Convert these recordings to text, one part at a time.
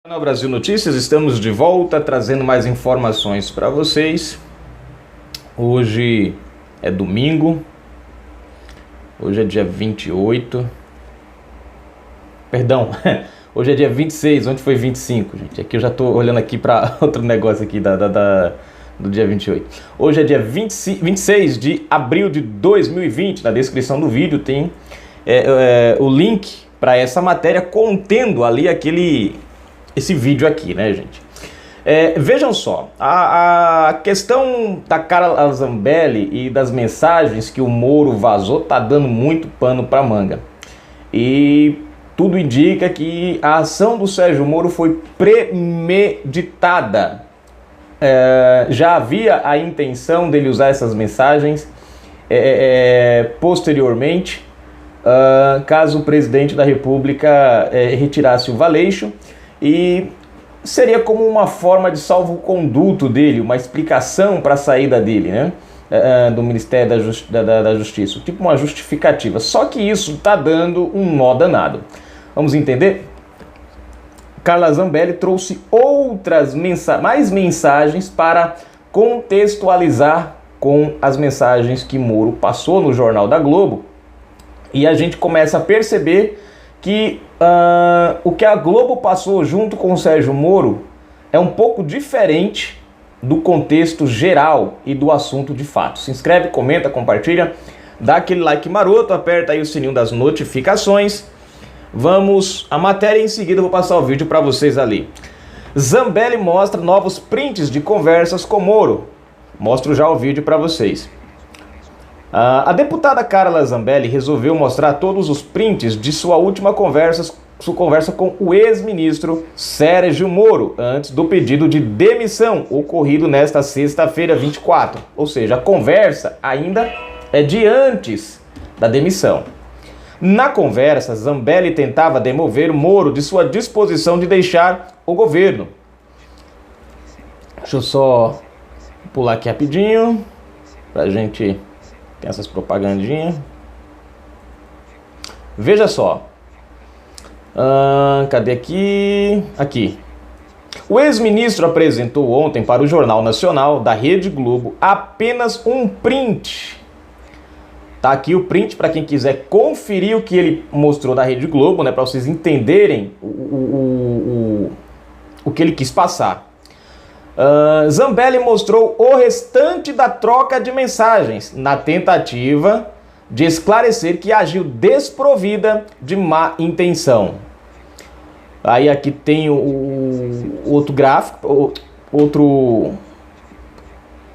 No Brasil Notícias, estamos de volta trazendo mais informações para vocês. Hoje é domingo, hoje é dia 28, perdão, hoje é dia 26, ontem foi 25, gente. Aqui eu já estou olhando aqui para outro negócio aqui do dia 28. Hoje é dia 26 de abril de 2020, na descrição do vídeo tem o link para essa matéria contendo ali esse vídeo aqui, né, gente? Vejam só, a questão da Carla Zambelli e das mensagens que o Moro vazou tá dando muito pano pra manga. E tudo indica que a ação do Sérgio Moro foi premeditada. Já havia a intenção dele usar essas mensagens posteriormente, caso o presidente da República retirasse o Valeixo. E seria como uma forma de salvo-conduto dele, uma explicação para a saída dele, né? Do Ministério da Justiça, tipo uma justificativa. Só que isso está dando um nó danado. Vamos entender? Carla Zambelli trouxe mais mensagens para contextualizar com as mensagens que Moro passou no Jornal da Globo. E a gente começa a perceber que o que a Globo passou junto com o Sérgio Moro é um pouco diferente do contexto geral e do assunto de fato. Se inscreve, comenta, compartilha, dá aquele like maroto, aperta aí o sininho das notificações. Vamos à matéria e em seguida eu vou passar o vídeo para vocês ali. Zambelli mostra novos prints de conversas com Moro. Mostro já o vídeo para vocês. A deputada Carla Zambelli resolveu mostrar todos os prints de sua última conversa com o ex-ministro Sérgio Moro, antes do pedido de demissão, ocorrido nesta sexta-feira 24. Ou seja, a conversa ainda é de antes da demissão. Na conversa, Zambelli tentava demover Moro de sua disposição de deixar o governo. Deixa eu só pular aqui rapidinho, pra gente... Tem essas propagandinhas. Veja só. Cadê aqui? Aqui. O ex-ministro apresentou ontem para o Jornal Nacional da Rede Globo apenas um print. Tá aqui o print para quem quiser conferir o que ele mostrou na Rede Globo, né, para vocês entenderem o que ele quis passar. Zambelli mostrou o restante da troca de mensagens na tentativa de esclarecer que agiu desprovida de má intenção. Aí aqui tem o outro gráfico, outro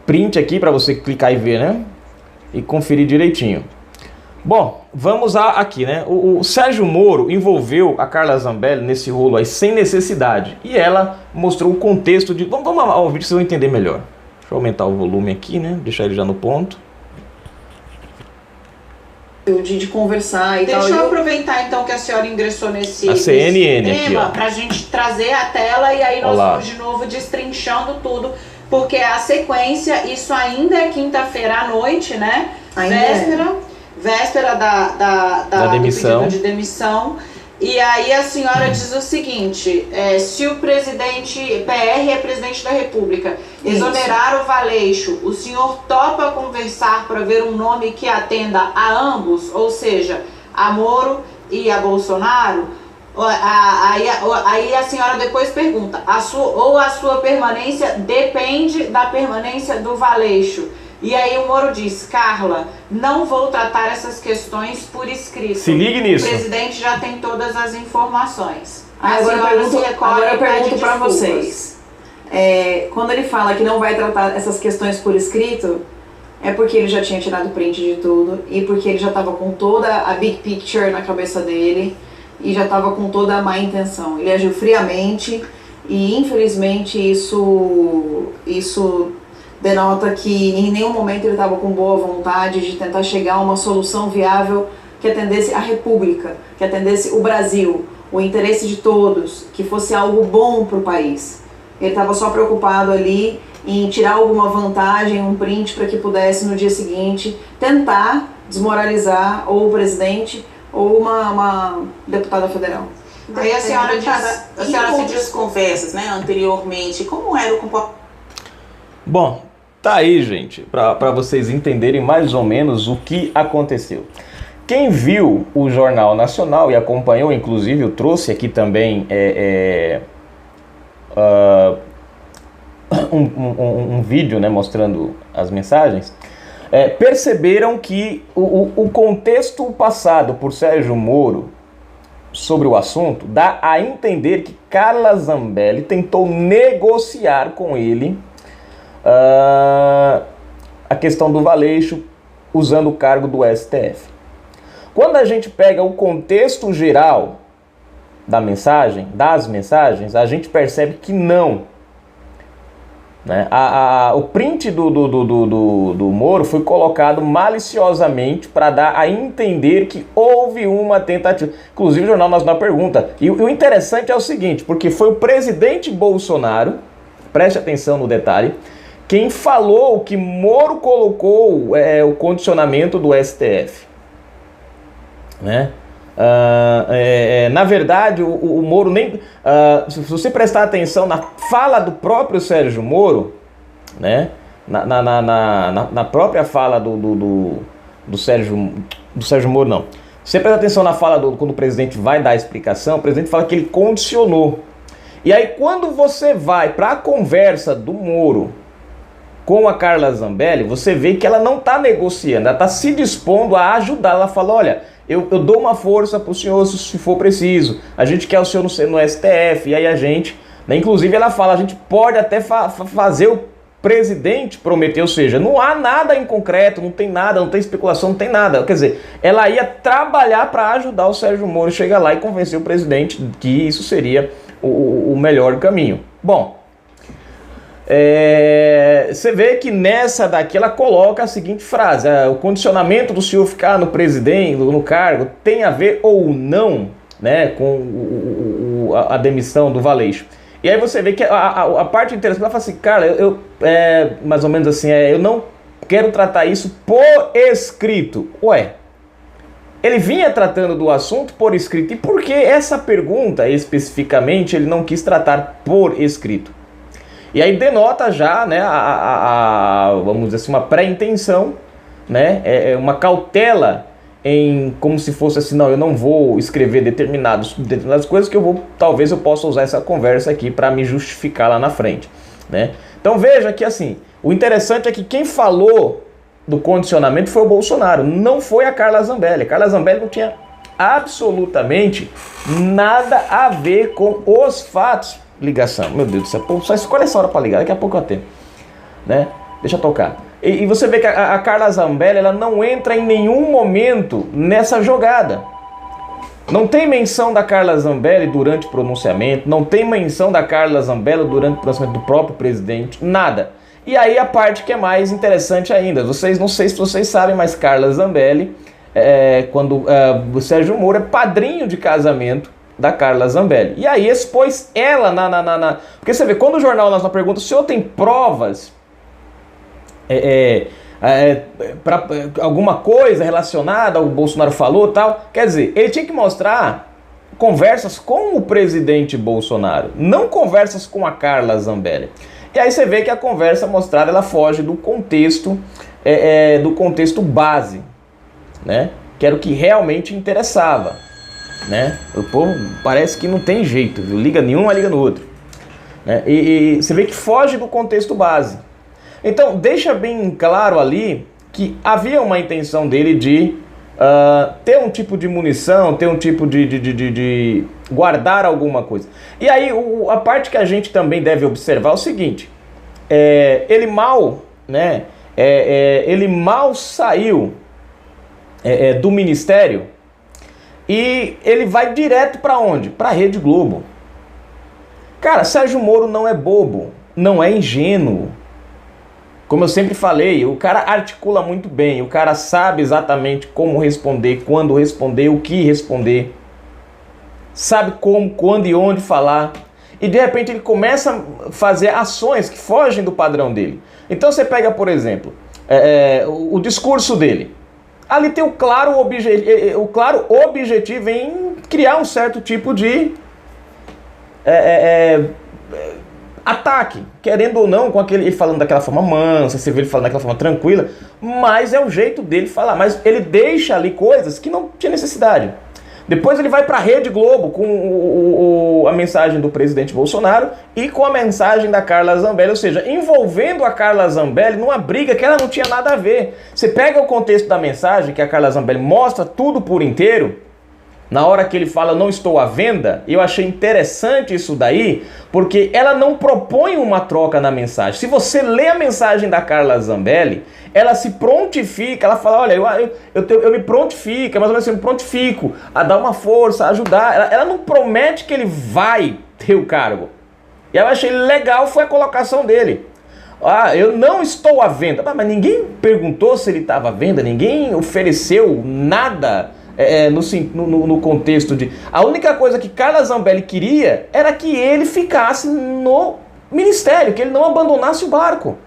print aqui para você clicar e ver, né? E conferir direitinho. Bom, vamos aqui, né? O Sérgio Moro envolveu a Carla Zambelli nesse rolo aí sem necessidade. E ela mostrou o contexto de... Vamos ao vídeo que vocês vão entender melhor. Deixa eu aumentar o volume aqui, né? Deixar ele já no ponto. De conversar e tal. Deixa eu aproveitar então que a senhora ingressou nesse CNN tema para a gente trazer a tela e aí nós vamos de novo destrinchando tudo. Porque a sequência, isso ainda é quinta-feira à noite, né? Véspera da demissão. Do pedido de demissão. E aí a senhora diz o seguinte, se o presidente, PR é presidente da República, exonerar o Valeixo, o senhor topa conversar para ver um nome que atenda a ambos, ou seja, a Moro e a Bolsonaro? Aí a senhora depois pergunta, a sua permanência depende da permanência do Valeixo. E aí o Moro diz, Carla, não vou tratar essas questões por escrito. Se ligue nisso. O presidente já tem todas as informações. Agora eu pergunto para vocês. Quando ele fala que não vai tratar essas questões por escrito, é porque ele já tinha tirado print de tudo e porque ele já estava com toda a big picture na cabeça dele e já estava com toda a má intenção. Ele agiu friamente e infelizmente isso denota que em nenhum momento ele estava com boa vontade de tentar chegar a uma solução viável que atendesse a República, que atendesse o Brasil, o interesse de todos, que fosse algo bom para o país. Ele estava só preocupado ali em tirar alguma vantagem, um print, para que pudesse no dia seguinte tentar desmoralizar ou o presidente ou uma deputada federal. Aí a senhora se diz conversas, né, anteriormente, como era o comportamento? Bom, tá aí, gente, para vocês entenderem mais ou menos o que aconteceu. Quem viu o Jornal Nacional e acompanhou, inclusive eu trouxe aqui também um vídeo, né, mostrando as mensagens, perceberam que o contexto passado por Sérgio Moro sobre o assunto dá a entender que Carla Zambelli tentou negociar com ele a questão do Valeixo usando o cargo do STF. Quando a gente pega o contexto geral das mensagens, a gente percebe que não. Né? O print do Moro foi colocado maliciosamente para dar a entender que houve uma tentativa. Inclusive o Jornal Nacional pergunta. E o interessante é o seguinte, porque foi o presidente Bolsonaro, preste atenção no detalhe, quem falou que Moro colocou o condicionamento do STF. Né? Na verdade, o Moro nem... se você prestar atenção na fala do próprio Sérgio Moro, né? Na própria fala do Sérgio Moro, não. Se você prestar atenção na fala quando o presidente vai dar a explicação, o presidente fala que ele condicionou. E aí, quando você vai para a conversa do Moro com a Carla Zambelli, você vê que ela não está negociando, ela está se dispondo a ajudar. Ela fala, olha, eu dou uma força para o senhor se for preciso, a gente quer o senhor no STF, e aí a gente, né, inclusive ela fala, a gente pode até fazer o presidente prometer, ou seja, não há nada em concreto, não tem nada, não tem especulação, não tem nada. Quer dizer, ela ia trabalhar para ajudar o Sérgio Moro, chegar lá e convencer o presidente que isso seria o melhor caminho. Bom, você vê que nessa daqui ela coloca a seguinte frase: o condicionamento do senhor ficar no cargo tem a ver ou não, né, com a demissão do Valeixo. E aí você vê que a parte interessante, ela fala assim, cara, mais ou menos assim, eu não quero tratar isso por escrito. Ué, ele vinha tratando do assunto por escrito, e por que essa pergunta especificamente ele não quis tratar por escrito? E aí denota já, né, vamos dizer assim, uma pré-intenção, né, uma cautela em como se fosse assim, não, eu não vou escrever determinadas coisas que talvez eu possa usar essa conversa aqui para me justificar lá na frente, né? Então veja que assim, o interessante é que quem falou do condicionamento foi o Bolsonaro, não foi a Carla Zambelli. A Carla Zambelli não tinha absolutamente nada a ver com os fatos. Ligação, meu Deus do céu, só escolhe essa hora para ligar, daqui a pouco eu atendo, né? Deixa eu tocar. E você vê que a Carla Zambelli, ela não entra em nenhum momento nessa jogada. Não tem menção da Carla Zambelli durante o pronunciamento, não tem menção da Carla Zambelli durante o pronunciamento do próprio presidente, nada. E aí a parte que é mais interessante ainda, não sei se vocês sabem, mas Carla Zambelli, quando o Sérgio Moro é padrinho de casamento da Carla Zambelli. E aí expôs ela Porque você vê, quando o Jornal Nacional pergunta, o senhor tem provas para alguma coisa relacionada ao Bolsonaro falou tal, quer dizer, ele tinha que mostrar conversas com o presidente Bolsonaro, não conversas com a Carla Zambelli. E aí você vê que a conversa mostrada, ela foge do contexto base, né? Que era o que realmente interessava. Né? O povo parece que não tem jeito, viu? Liga nenhum, mas liga no outro, né? E você vê que foge do contexto base. Então deixa bem claro ali que havia uma intenção dele de ter um tipo de munição, ter um tipo de guardar alguma coisa. E aí a parte que a gente também deve observar é o seguinte, ele mal saiu do ministério. E ele vai direto para onde? Para a Rede Globo. Cara, Sérgio Moro não é bobo, não é ingênuo. Como eu sempre falei, o cara articula muito bem, o cara sabe exatamente como responder, quando responder, o que responder. Sabe como, quando e onde falar. E de repente ele começa a fazer ações que fogem do padrão dele. Então você pega, por exemplo, o discurso dele. ali tem o claro objetivo em criar um certo tipo de ataque, querendo ou não, com ele falando daquela forma mansa, você vê ele falando daquela forma tranquila, mas é o jeito dele falar, mas ele deixa ali coisas que não tinha necessidade. Depois ele vai para a Rede Globo com a mensagem do presidente Bolsonaro e com a mensagem da Carla Zambelli, ou seja, envolvendo a Carla Zambelli numa briga que ela não tinha nada a ver. Você pega o contexto da mensagem, que a Carla Zambelli mostra tudo por inteiro, na hora que ele fala não estou à venda, eu achei interessante isso daí, porque ela não propõe uma troca na mensagem. Se você lê a mensagem da Carla Zambelli, ela se prontifica, ela fala, olha, eu me prontifico, é mais ou menos assim, eu me prontifico a dar uma força, a ajudar. Ela não promete que ele vai ter o cargo. E eu achei legal foi a colocação dele. Ah, eu não estou à venda. Mas ninguém perguntou se ele estava à venda, ninguém ofereceu nada no contexto de... A única coisa que Carla Zambelli queria era que ele ficasse no ministério, que ele não abandonasse o barco.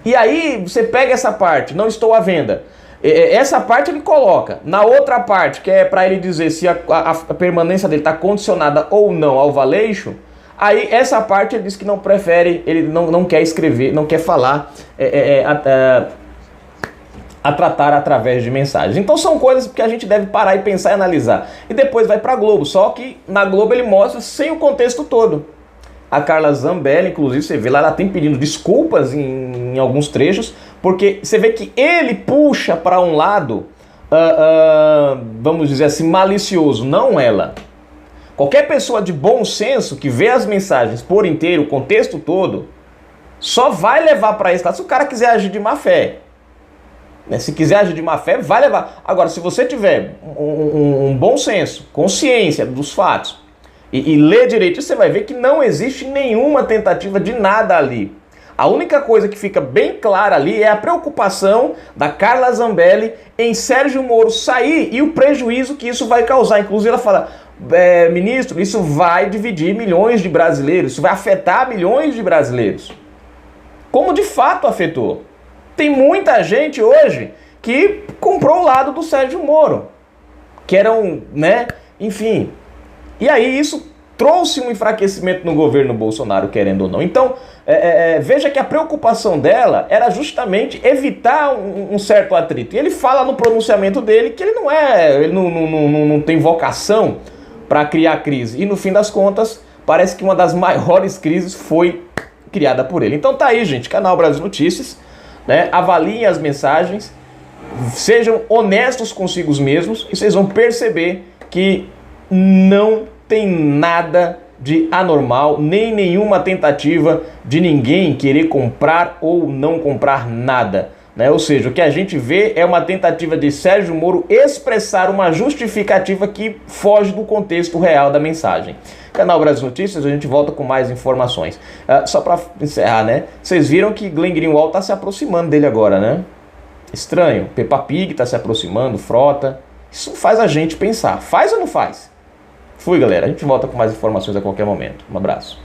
E aí você pega essa parte, não estou à venda. Essa parte ele coloca. Na outra parte, que é para ele dizer se a permanência dele está condicionada ou não ao valeixo, aí essa parte ele diz que não prefere, ele não quer escrever, não quer falar, a tratar através de mensagens. Então são coisas que a gente deve parar e pensar e analisar. E depois vai para a Globo, só que na Globo ele mostra sem o contexto todo. A Carla Zambelli, inclusive, você vê lá, ela tem pedindo desculpas em alguns trechos, porque você vê que ele puxa para um lado, vamos dizer assim, malicioso, não ela. Qualquer pessoa de bom senso que vê as mensagens por inteiro, o contexto todo, só vai levar para esse lado se o cara quiser agir de má fé. Se quiser agir de má fé, vai levar. Agora, se você tiver um bom senso, consciência dos fatos, e ler direito, você vai ver que não existe nenhuma tentativa de nada ali. A única coisa que fica bem clara ali é a preocupação da Carla Zambelli em Sérgio Moro sair e o prejuízo que isso vai causar. Inclusive ela fala, ministro, isso vai dividir milhões de brasileiros, isso vai afetar milhões de brasileiros. Como de fato afetou. Tem muita gente hoje que comprou o lado do Sérgio Moro, que eram, enfim... E aí isso trouxe um enfraquecimento no governo Bolsonaro, querendo ou não. Então, veja que a preocupação dela era justamente evitar um certo atrito. E ele fala no pronunciamento dele que ele não tem vocação para criar crise. E no fim das contas, parece que uma das maiores crises foi criada por ele. Então tá aí, gente, Canal Brasil Notícias, avaliem as mensagens, sejam honestos consigo mesmos e vocês vão perceber que não tem nada de anormal, nem nenhuma tentativa de ninguém querer comprar ou não comprar nada. Ou seja, o que a gente vê é uma tentativa de Sérgio Moro expressar uma justificativa que foge do contexto real da mensagem. Canal Brasil Notícias, a gente volta com mais informações. Só para encerrar, vocês viram que Glenn Greenwald está se aproximando dele agora, Estranho. Peppa Pig está se aproximando, Frota. Isso faz a gente pensar. Faz ou não faz? Fui, galera. A gente volta com mais informações a qualquer momento. Um abraço.